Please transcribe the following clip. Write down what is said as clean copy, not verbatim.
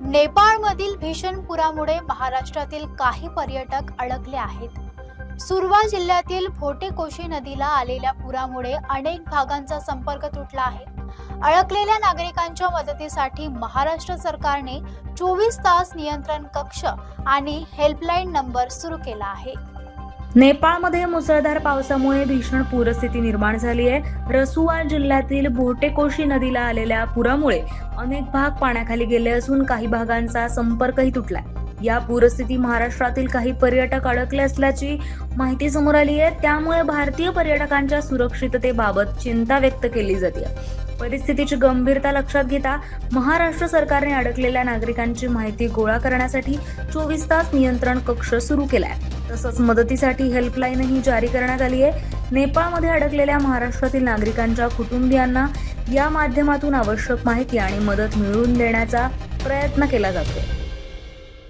नेपाळमधील भीषण पुरामुळे महाराष्ट्रातील काही पर्यटक अडकले आहेत। सुरवा जिल्ह्यातील भोटेकोशी नदीला आलेल्या पुरामुळे अनेक भागांचा संपर्क तुटला आहे। अडकलेल्या नागरिकांच्या मदतीसाठी महाराष्ट्र सरकारने 24 तास नियंत्रण कक्ष आणि हेल्पलाईन नंबर सुरू केला आहे। नेपाळमध्ये मुसळधार पावसामुळे भीषण पूरस्थिती निर्माण झाली आहे। रसुआ जिल्ह्यातील भोटेकोशी नदीला आलेल्या पुरामुळे अनेक भाग पाण्याखाली गेले असून काही भागांचा संपर्कही तुटलाय। या पूरस्थिती महाराष्ट्रातील काही पर्यटक अडकले असल्याची माहिती समोर आली आहे। त्यामुळे भारतीय पर्यटकांच्या सुरक्षिततेबाबत चिंता व्यक्त केली जाते। परिस्थितीची गंभीरता लक्षात घेता महाराष्ट्र सरकारने अडकलेल्या नागरिकांची माहिती गोळा करण्यासाठी 24 तास नियंत्रण कक्ष सुरू केलाय। तसंच मदतीसाठी हेल्पलाईनही जारी करण्यात आली आहे। नेपाळमध्ये अडकलेल्या महाराष्ट्रातील नागरिकांच्या कुटुंबियांना या माध्यमातून आवश्यक माहिती आणि मदत मिळवून देण्याचा प्रयत्न केला जातो।